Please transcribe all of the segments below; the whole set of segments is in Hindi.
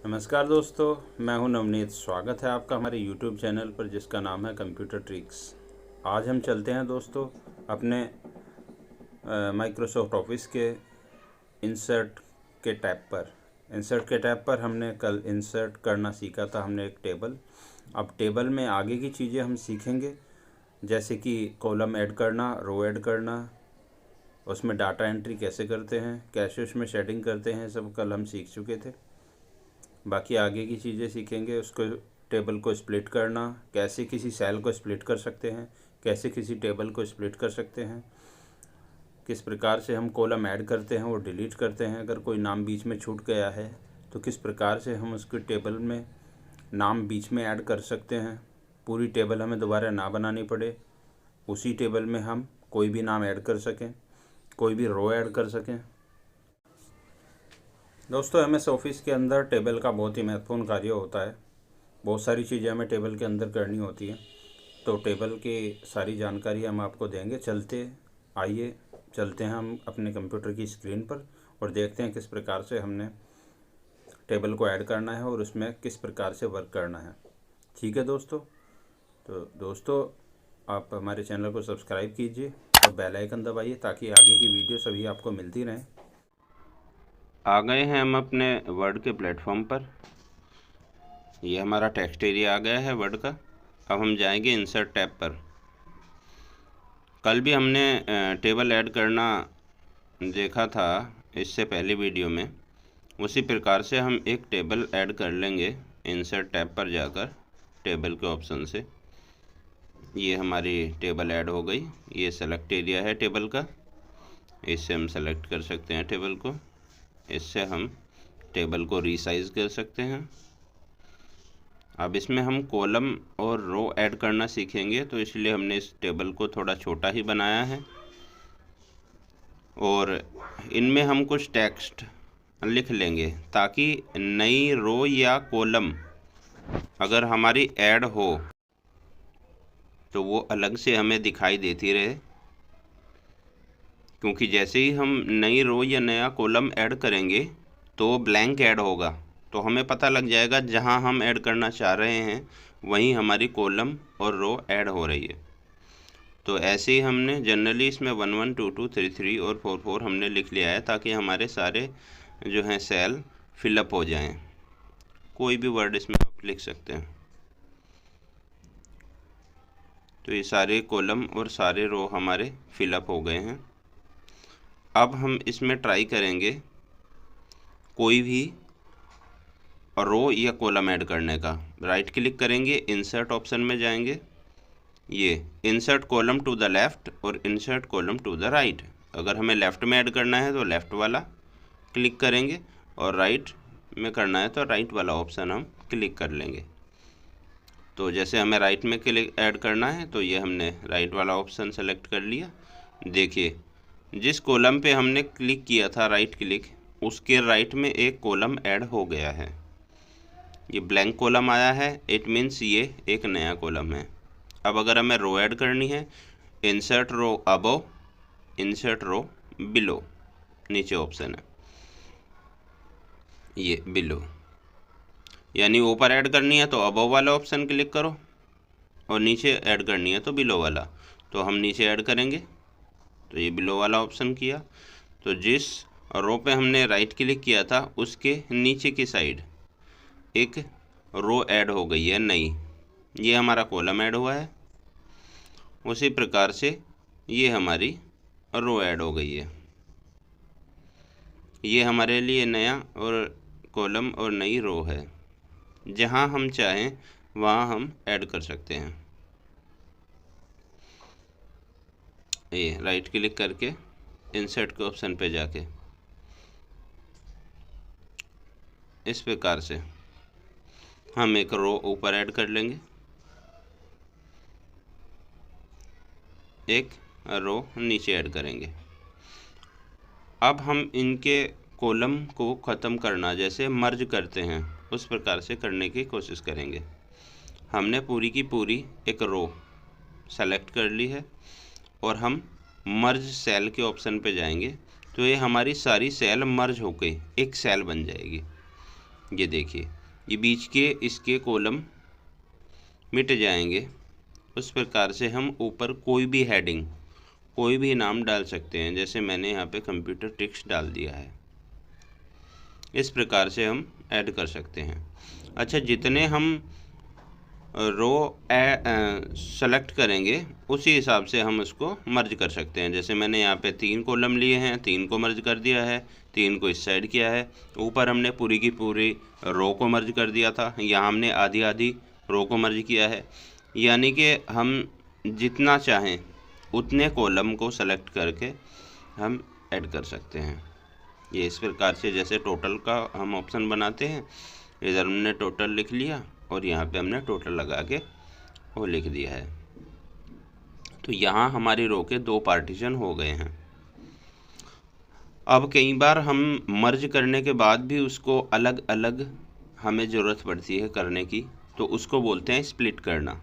नमस्कार दोस्तों, मैं हूं नवनीत। स्वागत है आपका हमारे YouTube चैनल पर जिसका नाम है कंप्यूटर ट्रिक्स। आज हम चलते हैं दोस्तों अपने माइक्रोसॉफ्ट ऑफिस के इंसर्ट के टैब पर। इंसर्ट के टैब पर हमने कल इंसर्ट करना सीखा था, हमने एक टेबल। अब टेबल में आगे की चीज़ें हम सीखेंगे, जैसे कि कॉलम ऐड करना, रो ऐड करना, उसमें डाटा एंट्री कैसे करते हैं, कैसे उसमें शेडिंग करते हैं, सब कल हम सीख चुके थे। बाकी आगे की चीज़ें सीखेंगे, उसको टेबल को स्प्लिट करना, कैसे किसी सेल को स्प्लिट कर सकते हैं, कैसे किसी टेबल को स्प्लिट कर सकते हैं, किस प्रकार से हम कॉलम ऐड करते हैं और डिलीट करते हैं। अगर कोई नाम बीच में छूट गया है तो किस प्रकार से हम उसके टेबल में नाम बीच में ऐड कर सकते हैं। पूरी टेबल हमें दोबारा ना बनानी पड़े, उसी टेबल में हम कोई भी नाम ऐड कर सकें, कोई भी रो ऐड कर सकें। दोस्तों, MS ऑफिस के अंदर टेबल का बहुत ही महत्वपूर्ण कार्य होता है। बहुत सारी चीज़ें हमें टेबल के अंदर करनी होती हैं, तो टेबल की सारी जानकारी हम आपको देंगे। आइए चलते हैं हम अपने कंप्यूटर की स्क्रीन पर और देखते हैं किस प्रकार से हमने टेबल को ऐड करना है और उसमें किस प्रकार से वर्क करना है। ठीक है दोस्तों, तो दोस्तों आप हमारे चैनल को सब्सक्राइब कीजिए और बेल आइकन दबाइए ताकि आगे की वीडियो सभी आपको मिलती रहें। आ गए हैं हम अपने वर्ड के प्लेटफॉर्म पर। ये हमारा टेक्स्ट एरिया आ गया है वर्ड का। अब हम जाएंगे इंसर्ट टैब पर। कल भी हमने टेबल ऐड करना देखा था इससे पहले वीडियो में। उसी प्रकार से हम एक टेबल ऐड कर लेंगे इंसर्ट टैब पर जाकर टेबल के ऑप्शन से। ये हमारी टेबल ऐड हो गई। ये सेलेक्ट एरिया है टेबल का, इससे हम सेलेक्ट कर सकते हैं टेबल को। इससे हम टेबल को रीसाइज कर सकते हैं। अब इसमें हम कॉलम और रो ऐड करना सीखेंगे, तो इसलिए हमने इस टेबल को थोड़ा छोटा ही बनाया है और इनमें हम कुछ टेक्स्ट लिख लेंगे ताकि नई रो या कॉलम अगर हमारी ऐड हो तो वो अलग से हमें दिखाई देती रहे। क्योंकि जैसे ही हम नई रो या नया कॉलम ऐड करेंगे तो ब्लैंक ऐड होगा, तो हमें पता लग जाएगा जहां हम ऐड करना चाह रहे हैं वहीं हमारी कॉलम और रो ऐड हो रही है। तो ऐसे ही हमने जनरली इसमें 1 1 2 2 3 3 और 4 4 हमने लिख लिया है ताकि हमारे सारे जो हैं सेल फिलअप हो जाएं। कोई भी वर्ड इसमें आप लिख सकते हैं। तो ये सारे कॉलम और सारे रो हमारे फिलअप हो गए हैं। अब हम इसमें ट्राई करेंगे कोई भी रो या कॉलम ऐड करने का। राइट क्लिक करेंगे, इंसर्ट ऑप्शन में जाएंगे, ये insert column to the left और insert column to the right. अगर हमें लेफ़्ट में ऐड करना है तो लेफ़्ट वाला क्लिक करेंगे और राइट में करना है तो राइट वाला ऑप्शन हम क्लिक कर लेंगे। तो जैसे हमें राइट में क्लिक ऐड करना है तो ये हमने राइट वाला ऑप्शन सेलेक्ट कर लिया। देखिए, जिस कॉलम पे हमने क्लिक किया था राइट क्लिक, उसके राइट में एक कॉलम ऐड हो गया है। ये ब्लैंक कॉलम आया है, इट मीन्स ये एक नया कॉलम है। अब अगर हमें रो ऐड करनी है, insert row above, insert row below, नीचे ऑप्शन है ये बिलो, यानी ऊपर ऐड करनी है तो अबव वाला ऑप्शन क्लिक करो और नीचे ऐड करनी है तो बिलो वाला। तो हम नीचे ऐड करेंगे तो ये बिलो वाला ऑप्शन किया। तो जिस रो पे हमने राइट क्लिक किया था उसके नीचे की साइड एक रो ऐड हो गई है नई, ये हमारा कॉलम ऐड हुआ है। उसी प्रकार से ये हमारी रो ऐड हो गई है। ये हमारे लिए नया और कॉलम और नई रो है। जहाँ हम चाहें वहाँ हम ऐड कर सकते हैं। ये राइट क्लिक करके इंसर्ट के ऑप्शन पे जाके इस प्रकार से हम एक रो ऊपर ऐड कर लेंगे, एक रो नीचे ऐड करेंगे। अब हम इनके कॉलम को ख़त्म करना जैसे मर्ज करते हैं उस प्रकार से करने की कोशिश करेंगे। हमने पूरी की पूरी एक रो सेलेक्ट कर ली है और हम मर्ज सेल के ऑप्शन पे जाएंगे तो ये हमारी सारी सेल मर्ज होकर एक सेल बन जाएगी। ये देखिए, ये बीच के इसके कॉलम मिट जाएंगे। उस प्रकार से हम ऊपर कोई भी हेडिंग, कोई भी नाम डाल सकते हैं। जैसे मैंने यहाँ पे कंप्यूटर ट्रिक्स डाल दिया है। इस प्रकार से हम ऐड कर सकते हैं। अच्छा, जितने हम रो सेलेक्ट करेंगे उसी हिसाब से हम उसको मर्ज कर सकते हैं। जैसे मैंने यहाँ पे 3 कॉलम लिए हैं, 3 को मर्ज कर दिया है, 3 को इस साइड किया है। ऊपर हमने पूरी की पूरी रो को मर्ज कर दिया था, यहाँ हमने आधी आधी रो को मर्ज किया है। यानी कि हम जितना चाहें उतने कॉलम को सेलेक्ट करके हम ऐड कर सकते हैं। ये इस प्रकार से जैसे टोटल का हम ऑप्शन बनाते हैं, इधर हमने टोटल लिख लिया और यहाँ पे हमने टोटल लगा के वो लिख दिया है। तो यहाँ हमारी रो के 2 पार्टीशन हो गए हैं। अब कई बार हम मर्ज करने के बाद भी उसको अलग अलग हमें ज़रूरत पड़ती है करने की, तो उसको बोलते हैं स्प्लिट करना।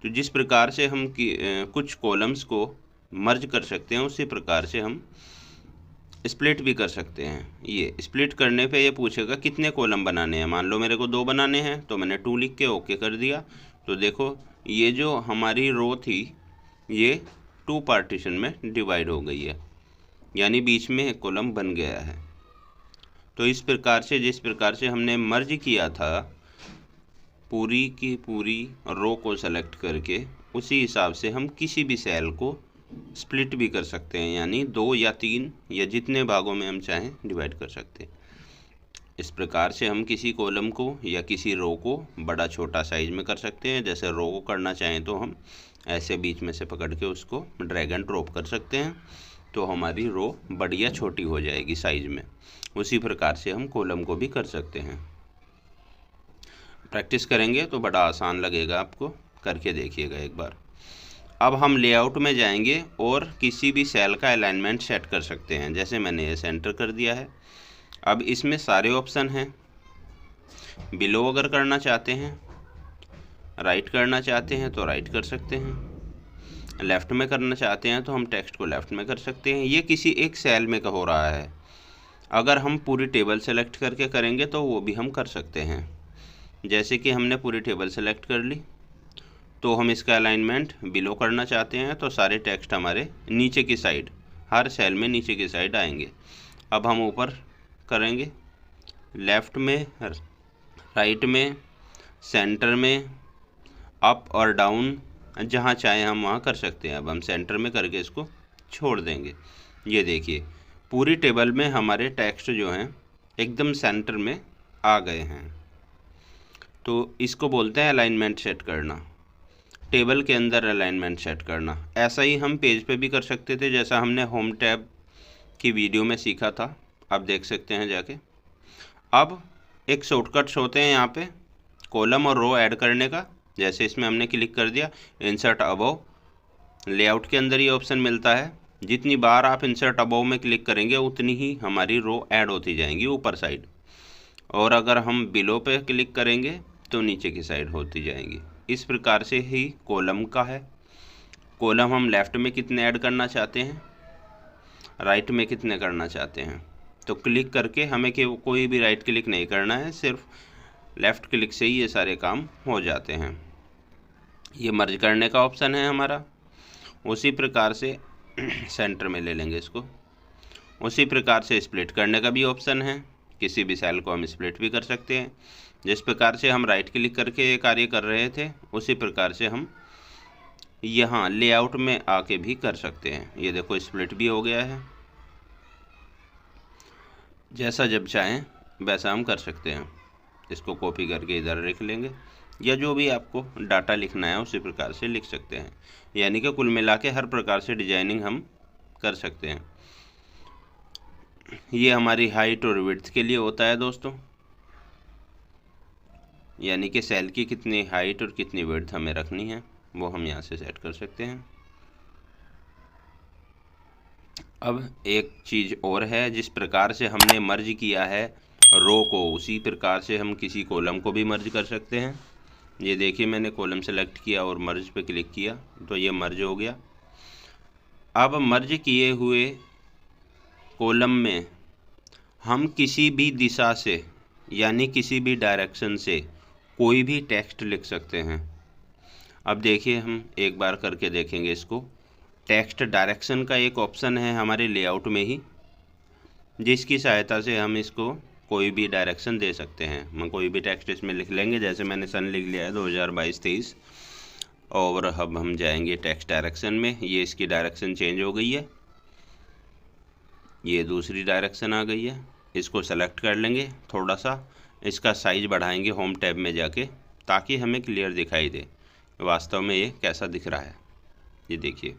तो जिस प्रकार से हम कुछ कॉलम्स को मर्ज कर सकते हैं, उसी प्रकार से हम स्प्लिट भी कर सकते हैं। ये स्प्लिट करने पे ये पूछेगा कितने कॉलम बनाने हैं। मान लो मेरे को 2 बनाने हैं, तो मैंने 2 लिख के ओके कर दिया। तो देखो, ये जो हमारी रो थी ये 2 पार्टीशन में डिवाइड हो गई है, यानी बीच में एक कॉलम बन गया है। तो इस प्रकार से जिस प्रकार से हमने मर्ज किया था पूरी की पूरी रो को सेलेक्ट करके, उसी हिसाब से हम किसी भी सेल को स्प्लिट भी कर सकते हैं, यानी 2 या 3 या जितने भागों में हम चाहें डिवाइड कर सकते हैं। इस प्रकार से हम किसी कॉलम को या किसी रो को बड़ा छोटा साइज में कर सकते हैं। जैसे रो को करना चाहें तो हम ऐसे बीच में से पकड़ के उसको ड्रैग एंड ड्रॉप कर सकते हैं, तो हमारी रो बड़ी या छोटी हो जाएगी साइज में। उसी प्रकार से हम कॉलम को भी कर सकते हैं। प्रैक्टिस करेंगे तो बड़ा आसान लगेगा आपको, करके देखिएगा एक बार। अब हम लेआउट में जाएंगे और किसी भी सेल का अलाइनमेंट सेट कर सकते हैं। जैसे मैंने ये सेंटर कर दिया है। अब इसमें सारे ऑप्शन हैं। बिलो अगर करना चाहते हैं, राइट करना चाहते हैं तो राइट कर सकते हैं, लेफ़्ट में करना चाहते हैं तो हम टेक्स्ट को लेफ़्ट में कर सकते हैं। ये किसी एक सेल में का हो रहा है। अगर हम पूरी टेबल सेलेक्ट करके करेंगे तो वो भी हम कर सकते हैं। जैसे कि हमने पूरी टेबल सेलेक्ट कर ली, तो हम इसका अलाइनमेंट बिलो करना चाहते हैं, तो सारे टेक्स्ट हमारे नीचे की साइड, हर सेल में नीचे की साइड आएंगे। अब हम ऊपर करेंगे, लेफ़्ट में, राइट में, सेंटर में, अप और डाउन, जहाँ चाहे हम वहाँ कर सकते हैं। अब हम सेंटर में करके इसको छोड़ देंगे। ये देखिए, पूरी टेबल में हमारे टेक्स्ट जो हैं एकदम सेंटर में आ गए हैं। तो इसको बोलते हैं अलाइनमेंट सेट करना, टेबल के अंदर अलाइनमेंट सेट करना। ऐसा ही हम पेज पे भी कर सकते थे, जैसा हमने होम टैब की वीडियो में सीखा था, आप देख सकते हैं जाके। अब एक शॉर्टकट्स होते हैं यहाँ पे कॉलम और रो ऐड करने का। जैसे इसमें हमने क्लिक कर दिया, इंसर्ट अबव, लेआउट के अंदर ये ऑप्शन मिलता है। जितनी बार आप इंसर्ट अबव में क्लिक करेंगे उतनी ही हमारी रो ऐड होती जाएंगी ऊपर साइड, और अगर हम बिलो पे क्लिक करेंगे तो नीचे की साइड होती जाएंगी। इस प्रकार से ही कॉलम का है। कॉलम हम लेफ़्ट में कितने ऐड करना चाहते हैं, राइट में कितने करना चाहते हैं, तो क्लिक करके हमें कोई भी राइट क्लिक नहीं करना है, सिर्फ लेफ़्ट क्लिक से ही ये सारे काम हो जाते हैं। ये मर्ज करने का ऑप्शन है हमारा। उसी प्रकार से सेंटर में ले लेंगे इसको। उसी प्रकार से स्प्लिट करने का भी ऑप्शन है, किसी भी सेल को हम स्प्लिट भी कर सकते हैं। जिस प्रकार से हम राइट क्लिक करके ये कार्य कर रहे थे, उसी प्रकार से हम यहाँ लेआउट में आके भी कर सकते हैं। ये देखो, स्प्लिट भी हो गया है। जैसा जब चाहें वैसा हम कर सकते हैं। इसको कॉपी करके इधर लिख लेंगे, या जो भी आपको डाटा लिखना है उसी प्रकार से लिख सकते हैं। यानी कि कुल मिला के हर प्रकार से डिजाइनिंग हम कर सकते हैं। ये हमारी हाइट और विड्थ के लिए होता है दोस्तों, यानी कि सेल की कितनी हाइट और कितनी विड्थ हमें रखनी है वो हम यहाँ से सेट कर सकते हैं। अब एक चीज़ और है, जिस प्रकार से हमने मर्ज किया है रो को, उसी प्रकार से हम किसी कॉलम को भी मर्ज कर सकते हैं। ये देखिए, मैंने कॉलम सेलेक्ट किया और मर्ज पे क्लिक किया तो ये मर्ज हो गया। अब मर्ज किए हुए कॉलम में हम किसी भी दिशा से यानी किसी भी डायरेक्शन से कोई भी टेक्स्ट लिख सकते हैं। अब देखिए हम एक बार करके देखेंगे इसको। टेक्स्ट डायरेक्शन का एक ऑप्शन है हमारे लेआउट में ही, जिसकी सहायता से हम इसको कोई भी डायरेक्शन दे सकते हैं। हम कोई भी टेक्स्ट इसमें लिख लेंगे, जैसे मैंने सन लिख लिया है 2022-23, और अब हम जाएंगे टेक्स्ट डायरेक्शन में। ये इसकी डायरेक्शन चेंज हो गई है, ये दूसरी डायरेक्शन आ गई है। इसको सेलेक्ट कर लेंगे, थोड़ा सा इसका साइज बढ़ाएंगे होम टैब में जाके, ताकि हमें क्लियर दिखाई दे वास्तव में ये कैसा दिख रहा है। ये देखिए,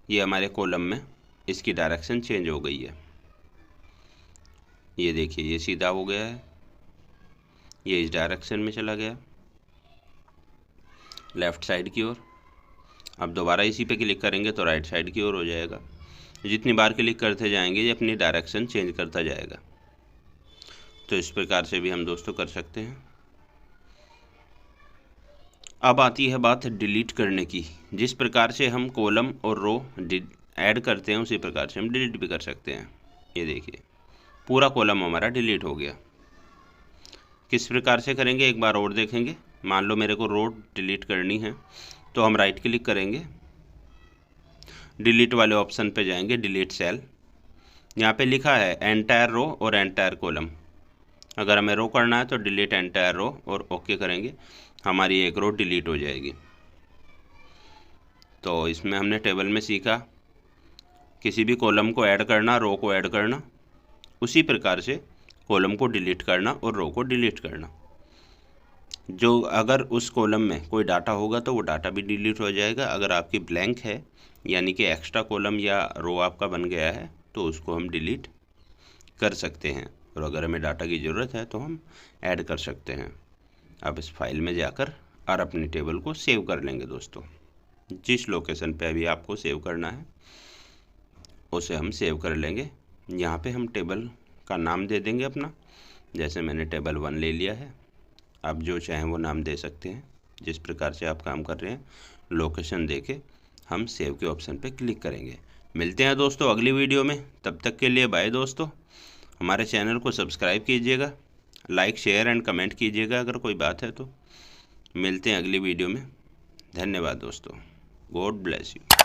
ये हमारे कॉलम में इसकी डायरेक्शन चेंज हो गई है। ये देखिए, ये सीधा हो गया है, ये इस डायरेक्शन में चला गया लेफ़्ट साइड की ओर। अब दोबारा इसी पे क्लिक करेंगे तो राइट साइड की ओर हो जाएगा। जितनी बार क्लिक करते जाएंगे ये अपनी डायरेक्शन चेंज करता जाएगा। तो इस प्रकार से भी हम दोस्तों कर सकते हैं। अब आती है बात डिलीट करने की। जिस प्रकार से हम कॉलम और रो ऐड करते हैं उसी प्रकार से हम डिलीट भी कर सकते हैं। ये देखिए, पूरा कॉलम हमारा डिलीट हो गया। किस प्रकार से करेंगे एक बार और देखेंगे। मान लो मेरे को रो डिलीट करनी है, तो हम राइट क्लिक करेंगे, डिलीट वाले ऑप्शन पे जाएंगे, डिलीट सेल। यहाँ पे लिखा है एंटायर रो और एंटायर कॉलम। अगर हमें रो करना है तो डिलीट एंटायर रो और ओके करेंगे, हमारी एक रो डिलीट हो जाएगी। तो इसमें हमने टेबल में सीखा किसी भी कॉलम को ऐड करना, रो को ऐड करना, उसी प्रकार से कॉलम को डिलीट करना और रो को डिलीट करना। जो अगर उस कॉलम में कोई डाटा होगा तो वो डाटा भी डिलीट हो जाएगा। अगर आपकी ब्लैंक है यानी कि एक्स्ट्रा कॉलम या रो आपका बन गया है तो उसको हम डिलीट कर सकते हैं, और अगर हमें डाटा की ज़रूरत है तो हम ऐड कर सकते हैं। अब इस फाइल में जाकर और अपनी टेबल को सेव कर लेंगे दोस्तों। जिस लोकेशन पे अभी आपको सेव करना है उसे हम सेव कर लेंगे। यहाँ पे हम टेबल का नाम दे देंगे अपना, जैसे मैंने टेबल 1 ले लिया है। आप जो चाहें वो नाम दे सकते हैं, जिस प्रकार से आप काम कर रहे हैं। लोकेशन देके हम सेव के ऑप्शन पे क्लिक करेंगे। मिलते हैं दोस्तों अगली वीडियो में, तब तक के लिए बाय दोस्तों। हमारे चैनल को सब्सक्राइब कीजिएगा, लाइक शेयर एंड कमेंट कीजिएगा अगर कोई बात है तो। मिलते हैं अगली वीडियो में। धन्यवाद दोस्तों, गॉड ब्लेस यू।